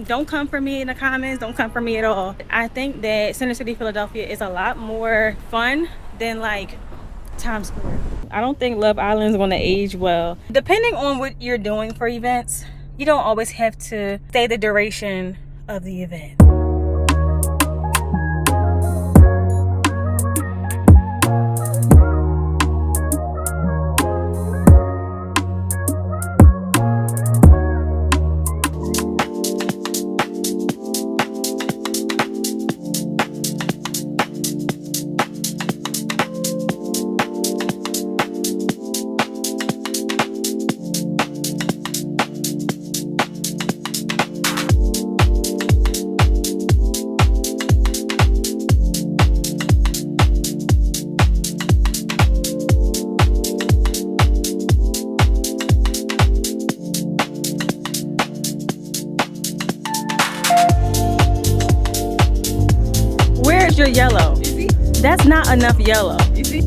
don't come for me in the comments. Don't come for me at all. I think that Center City, Philadelphia is a lot more fun than like Times Square. I don't think Love Island is going to age well. Depending on what you're doing for events, you don't always have to stay the duration of the event. Where's your yellow? You see? That's not enough yellow. You see?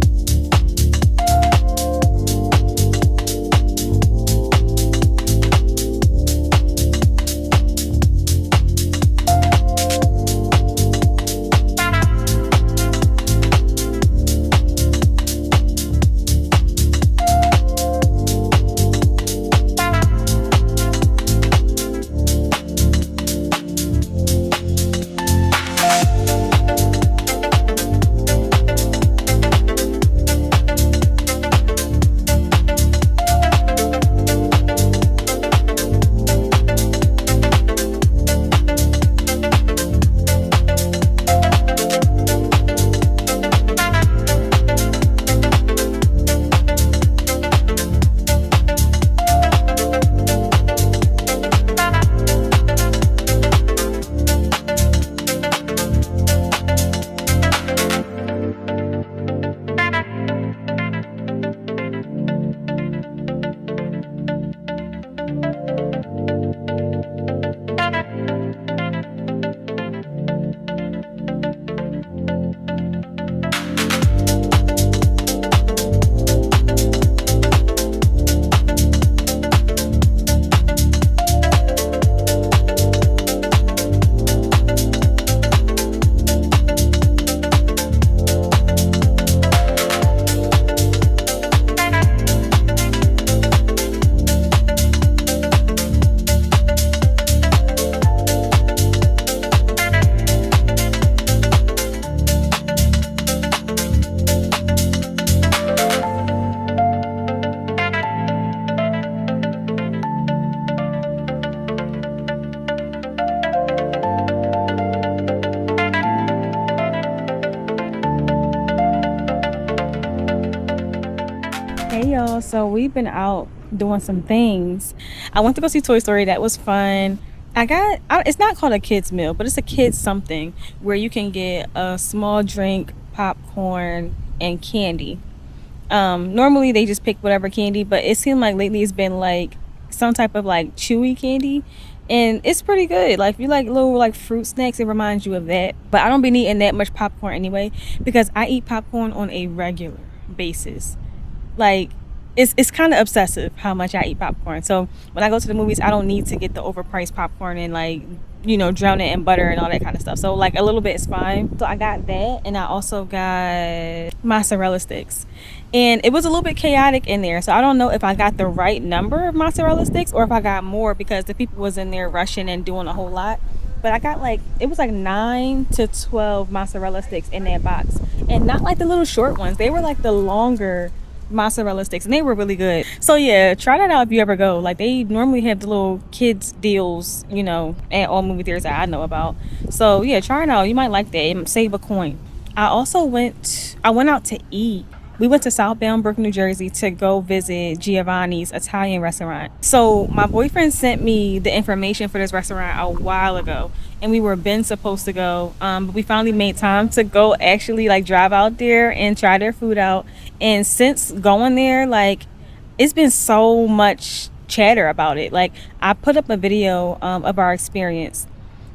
Hey y'all, so we've been out doing some things. I went to go see Toy Story. That was fun. It's not called a kids meal, but it's a kids something where you can get a small drink, popcorn, and candy. Normally they just pick whatever candy, but it seemed like lately it's been like some type of like chewy candy, and it's pretty good. Like if you like little like fruit snacks, it reminds you of that. But I don't be eating that much popcorn anyway because I eat popcorn on a regular basis. Like it's kind of obsessive how much I eat popcorn. So when I go to the movies, I don't need to get the overpriced popcorn and like, you know, drown it in butter and all that kind of stuff. So like a little bit is fine. So I got that, and I also got mozzarella sticks, and it was a little bit chaotic in there. So I don't know if I got the right number of mozzarella sticks or if I got more because the people was in there rushing and doing a whole lot. But I got like, it was like 9 to 12 mozzarella sticks in that box, and not like the little short ones. They were like the longer mozzarella sticks, and they were really good. So yeah, try that out if you ever go. Like they normally have the little kids deals, you know, at all movie theaters that I know about. So yeah, try it out. You might like that and save a coin. I went out to eat. We went to South Boundbrook, New Jersey to go visit Giovanni's Italian restaurant. So my boyfriend sent me the information for this restaurant a while ago, and we were been supposed to go, but we finally made time to go actually like drive out there and try their food out. And since going there, like it's been so much chatter about it. Like I put up a video of our experience.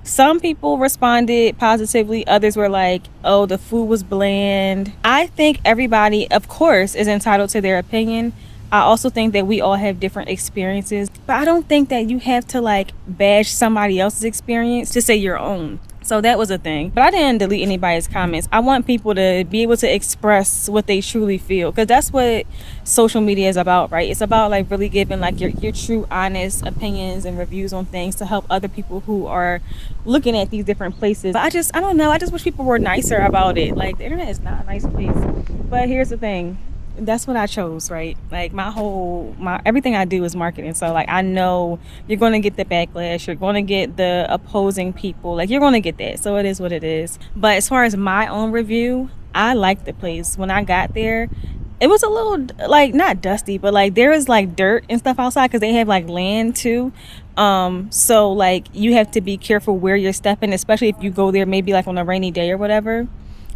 Some people responded positively. Others were like, oh, the food was bland. I think everybody, of course, is entitled to their opinion. I also think that we all have different experiences, but I don't think that you have to like bash somebody else's experience to say your own. So that was a thing. But I didn't delete anybody's comments. I want people to be able to express what they truly feel, because that's what social media is about, right? It's about like really giving like your true honest opinions and reviews on things to help other people who are looking at these different places. But I don't know, I just wish people were nicer about it. Like, the internet is not a nice place. But here's the thing, that's what I chose, right? Like, my everything I do is marketing. So like, I know you're going to get the backlash, you're going to get the opposing people, like you're going to get that. So it is what it is. But as far as my own review, I liked the place. When I got there, it was a little like not dusty, but like there was like dirt and stuff outside because they have like land too. So like you have to be careful where you're stepping, especially if you go there maybe like on a rainy day or whatever.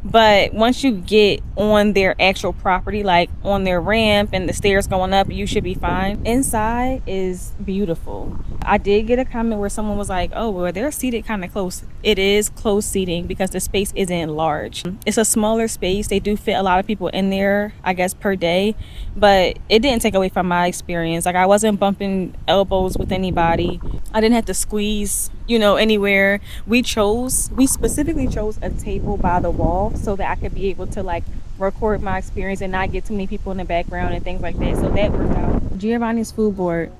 But once you get on their actual property, like on their ramp and the stairs going up, you should be fine. Inside is beautiful. I did get a comment where someone was like, oh, well, they're seated kind of close. It is close seating because the space isn't large. It's a smaller space. They do fit a lot of people in there, I guess, per day. But it didn't take away from my experience. Like, I wasn't bumping elbows with anybody. I didn't have to squeeze, anywhere. We specifically chose a table by the wall so that I could be able to like record my experience and not get too many people in the background and things like that. So that worked out. Giovanni's food board,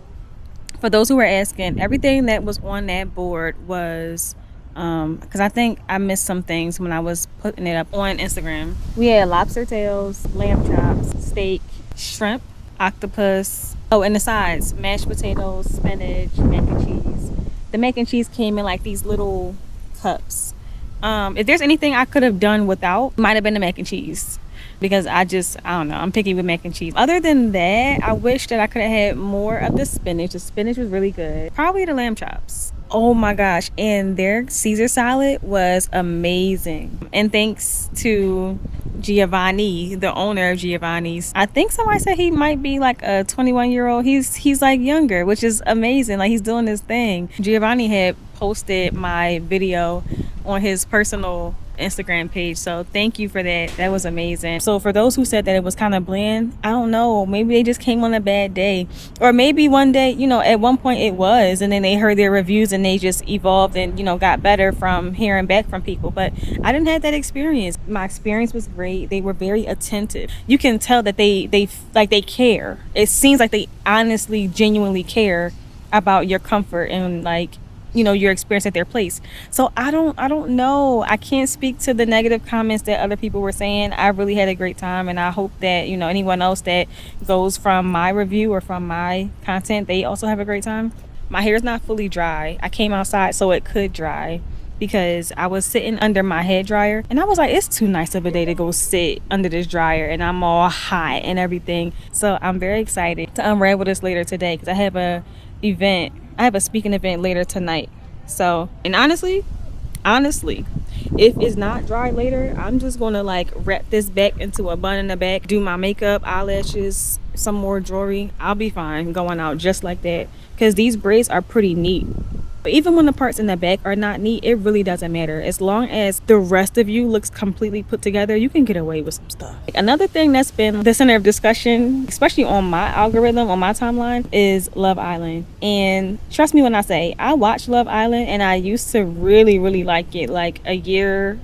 for those who were asking, everything that was on that board was because I think I missed some things when I was putting it up on Instagram. We had lobster tails, lamb chops, steak, shrimp, octopus. Oh, and the sides, mashed potatoes, spinach, mac and cheese. The mac and cheese came in like these little cups. If there's anything I could have done without, might have been the mac and cheese, because I don't know, I'm picky with mac and cheese. Other than that, I wish that I could have had more of the spinach. The spinach was really good. Probably the lamb chops. Oh my gosh, and their Caesar salad was amazing. And thanks to Giovanni, the owner of Giovanni's. I think somebody said he might be like a 21-year-old. He's like younger, which is amazing. Like, he's doing his thing. Giovanni had posted my video on his personal Instagram page, so thank you for that. That was amazing. So for those who said that it was kind of bland, I don't know, maybe they just came on a bad day, or maybe one day, at one point it was, and then they heard their reviews and they just evolved and got better from hearing back from people. But I didn't have that experience. My experience was great. They were very attentive. You can tell that they care. It seems like they honestly, genuinely care about your comfort and like your experience at their place. So I don't know. I can't speak to the negative comments that other people were saying. I really had a great time, and I hope that anyone else that goes from my review or from my content, they also have a great time. My hair is not fully dry. I came outside so it could dry, because I was sitting under my hair dryer and I was like, it's too nice of a day to go sit under this dryer, and I'm all hot and everything. So I'm very excited to unravel this later today, because I have a speaking event later tonight. So, and honestly, if it's not dry later, I'm just gonna like wrap this back into a bun in the back, do my makeup, eyelashes, some more jewelry. I'll be fine going out just like that, because these braids are pretty neat. But even when the parts in the back are not neat, it really doesn't matter. As long as the rest of you looks completely put together, you can get away with some stuff. Another thing that's been the center of discussion, especially on my algorithm, on my timeline, is Love Island. And trust me when I say, I watch Love Island and I used to really, really like it like a year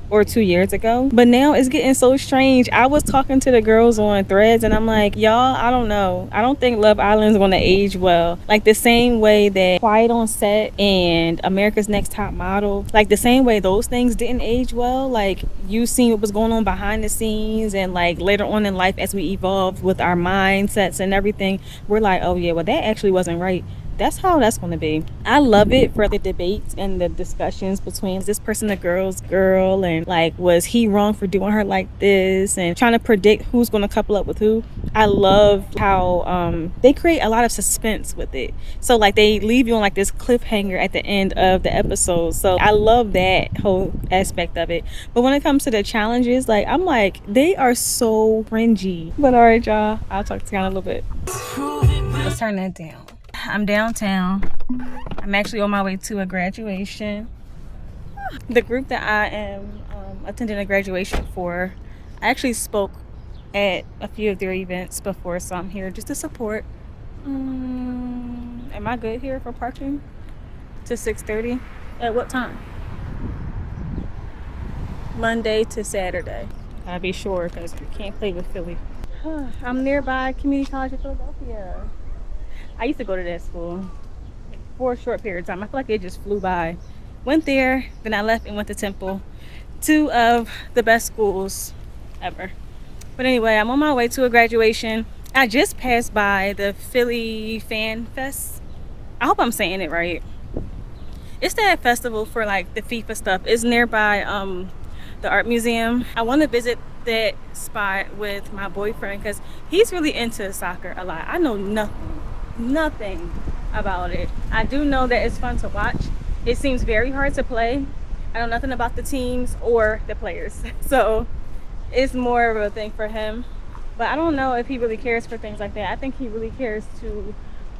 or 2 years ago, but now it's getting so strange. I was talking to the girls on Threads and I'm like, y'all, I don't know, I don't think Love Island is going to age well, like the same way that Quiet on Set and America's Next Top Model, like the same way those things didn't age well. Like, you seen what was going on behind the scenes, and like later on in life as we evolved with our mindsets and everything, we're like, oh yeah, well that actually wasn't right. That's how that's going to be. I love it for the debates and the discussions between, is this person a girl's girl, and like, was he wrong for doing her like this, and trying to predict who's going to couple up with who. I love how they create a lot of suspense with it. So like, they leave you on like this cliffhanger at the end of the episode. So I love that whole aspect of it. But when it comes to the challenges, like, I'm like, they are so cringy. But all right, y'all, I'll talk to you in a little bit. Let's turn that down. I'm downtown. I'm actually on my way to a graduation. The group that I am attending a graduation for, I actually spoke at a few of their events before, so I'm here just to support. Am I good here for parking? To 6:30? At what time? Monday to Saturday. Gotta be sure because you can't play with Philly. I'm nearby Community College of Philadelphia. I used to go to that school for a short period of time. I feel like it just flew by. Went there, then I left and went to Temple. Two of the best schools ever. But anyway, I'm on my way to a graduation. I just passed by the Philly Fan Fest. I hope I'm saying it right. It's that festival for like the FIFA stuff. It's nearby the art museum. I want to visit that spot with my boyfriend because he's really into soccer a lot. I know nothing about it. I do know that it's fun to watch. It seems very hard to play. I know nothing about the teams or the players, so it's more of a thing for him. But I don't know if he really cares for things like that. I think he really cares to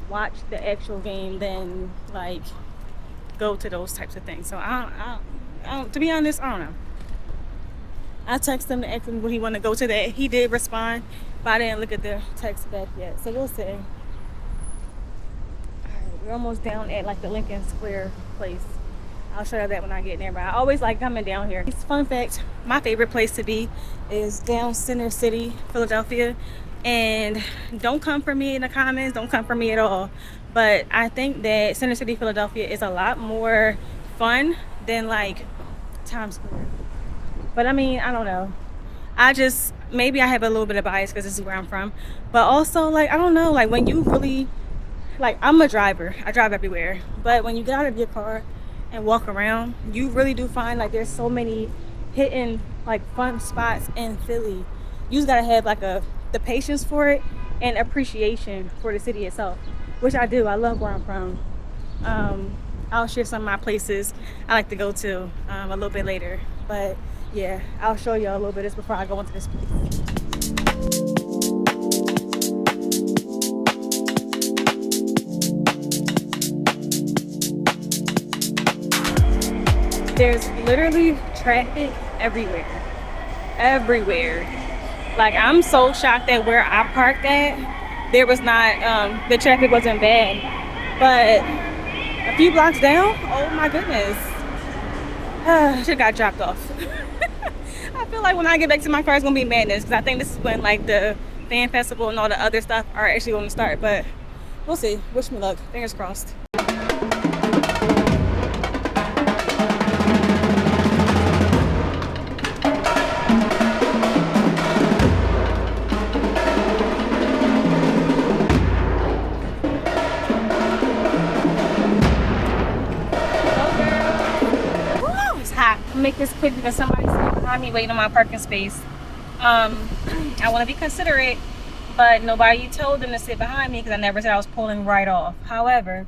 watch the actual game than like go to those types of things. So I don't, to be honest, I don't know. I texted him to ask him would he want to go to that. He did respond, but I didn't look at the text back yet. So we'll see. All right, we're almost down at like the Lincoln Square place. I'll show you that when I get there. But I always like coming down here. Fun fact, my favorite place to be is down Center City, Philadelphia. And don't come for me in the comments. Don't come for me at all. But I think that Center City, Philadelphia is a lot more fun than like Times Square. But I mean, I don't know. Maybe I have a little bit of bias because this is where I'm from. But also, like, I don't know, like when you really, like, I'm a driver. I drive everywhere. But when you get out of your car and walk around, you really do find like there's so many hidden like fun spots in Philly. You just gotta have like the patience for it and appreciation for the city itself, which I do. I love where I'm from. I'll share some of my places I like to go to a little bit later. But yeah, I'll show y'all a little bit of this before I go into this place. There's literally traffic everywhere. Like, I'm so shocked that where I parked at, there was not, the traffic wasn't bad. But a few blocks down, oh my goodness. Shit got dropped off. I feel like when I get back to my car, it's gonna be madness because I think this is when like the fan festival and all the other stuff are actually going to start. But we'll see. Wish me luck. Fingers crossed. Make this quick because somebody's behind me waiting on my parking space. I want to be considerate, but nobody told them to sit behind me because I never said I was pulling right off. However,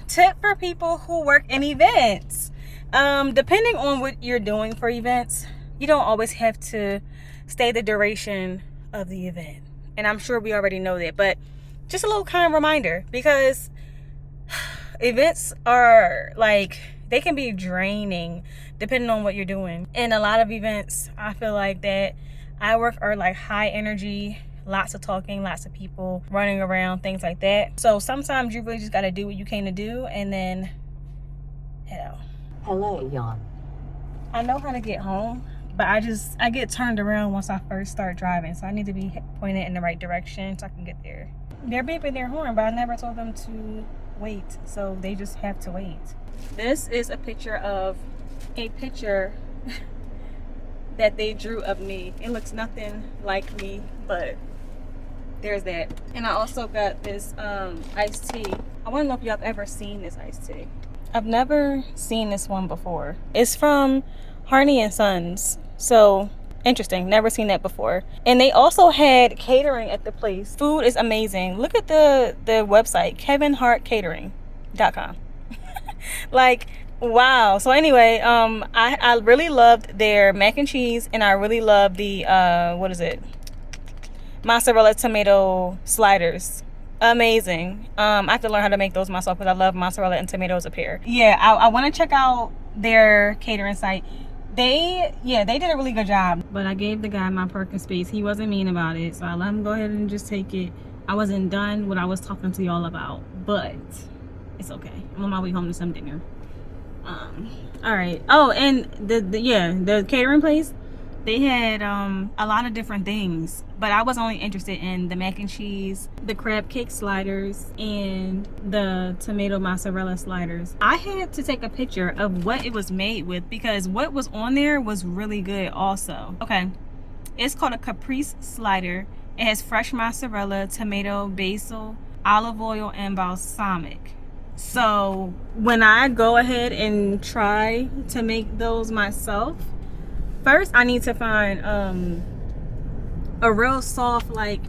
tip for people who work in events, depending on what you're doing for events, you don't always have to stay the duration of the event, and I'm sure we already know that, but just a little kind of reminder, because events are like, they can be draining depending on what you're doing. And a lot of events, I feel like that I work are like high energy, lots of talking, lots of people running around, things like that. So sometimes you really just got to do what you came to do and then head out. Hello, Jan. I know how to get home, but I get turned around once I first start driving. So I need to be pointed in the right direction so I can get there. They're beeping their horn, but I never told them to wait. So they just have to wait. This is a picture that they drew of me. It looks nothing like me, but there's that. And I also got this iced tea. I want to know if y'all have ever seen this iced tea. I've never seen this one before. It's from Harney and Sons. So interesting, never seen that before. And they also had catering at the place. Food is amazing. Look at the website, kevinhartcatering.com. Like, wow. So anyway, I really loved their mac and cheese, and I really loved the mozzarella tomato sliders. Amazing. I have to learn how to make those myself because I love mozzarella and tomatoes a pair. Yeah, I want to check out their catering site. Yeah, they did a really good job. But I gave the guy my parking space. He wasn't mean about it, so I let him go ahead and just take it. I wasn't done what I was talking to y'all about, but it's okay. I'm on my way home to some dinner. All right. Oh, and the catering place, they had a lot of different things, but I was only interested in the mac and cheese, the crab cake sliders, and the tomato mozzarella sliders. I had to take a picture of what it was made with because what was on there was really good also. Okay, it's called a caprese slider. It has fresh mozzarella, tomato, basil, olive oil, and balsamic. So when I go ahead and try to make those myself, first I need to find a real soft like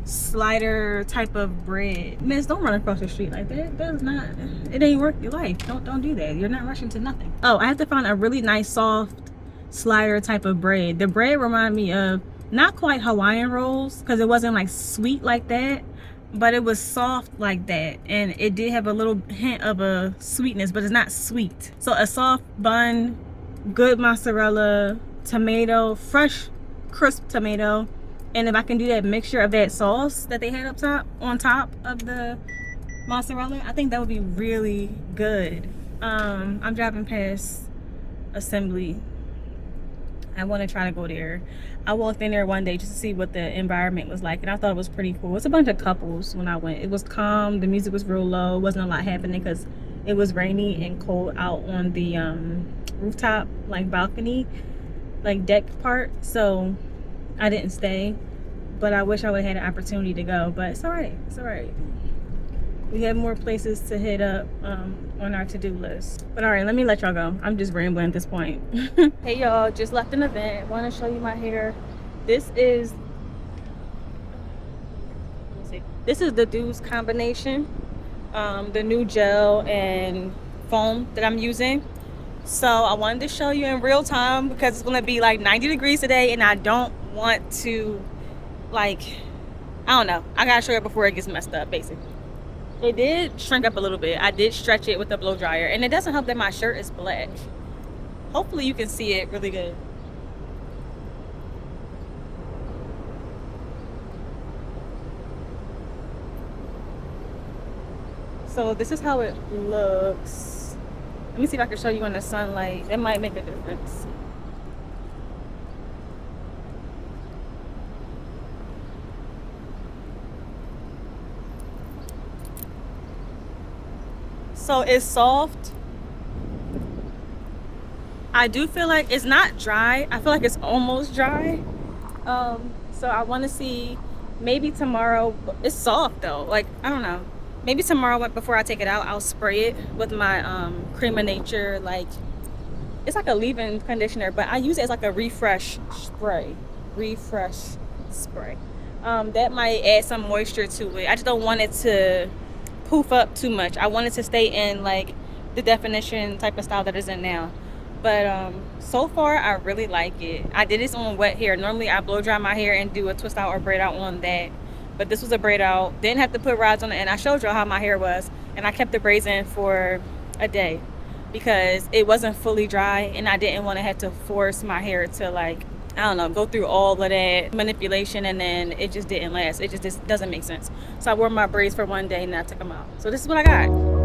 slider type of bread. Miss, don't run across the street like that. That is not, it ain't worth your life. Don't do that. You're not rushing to nothing. Oh, I have to find a really nice soft slider type of bread. The bread remind me of not quite Hawaiian rolls because it wasn't like sweet like that, but it was soft like that, and it did have a little hint of a sweetness, but it's not sweet. So a soft bun, good mozzarella, tomato, fresh crisp tomato, and if I can do that mixture of that sauce that they had up top on top of the mozzarella, I think that would be really good. I'm driving past Assembly. I want to try to go there. I walked in there one day just to see what the environment was like, and I thought it was pretty cool. It's a bunch of couples when I went. It was calm. The music was real low. Wasn't a lot happening because it was rainy and cold out on the rooftop, like balcony, like deck part. So I didn't stay, but I wish I would have had an opportunity to go. But it's all right. It's all right. We have more places to hit up on our to-do list. But all right, let me let y'all go. I'm just rambling at this point. Hey y'all, just left an event. Want to show you my hair. This is, let me see. This is the Doux combination, the new gel and foam that I'm using. So I wanted to show you in real time because it's gonna be like 90 degrees today, and I don't want to, like, I don't know. I gotta show you before it gets messed up, basically. It did shrink up a little bit. I did stretch it with the blow dryer, and it doesn't help that my shirt is black. Hopefully you can see it really good. So this is how it looks. Let me see if I can show you in the sunlight. That might make a difference. So it's soft. I do feel like it's not dry. I feel like it's almost dry. So I want to see maybe tomorrow. It's soft though. Like, I don't know. Maybe tomorrow before I take it out, I'll spray it with my Cream of Nature. Like, it's like a leave-in conditioner, but I use it as like a refresh spray. That might add some moisture to it. I just don't want it to poof up too much. I want it to stay in like the definition type of style that is in now. But so far I really like it. I did this on wet hair. Normally I blow dry my hair and do a twist out or braid out on that, but this was a braid out. Didn't have to put rods on it, and I showed y'all how my hair was, and I kept the braids in for a day because it wasn't fully dry, and I didn't want to have to force my hair to, like, I don't know, go through all of that manipulation, and then it just didn't last. It just doesn't make sense. So I wore my braids for one day and I took them out. So this is what I got.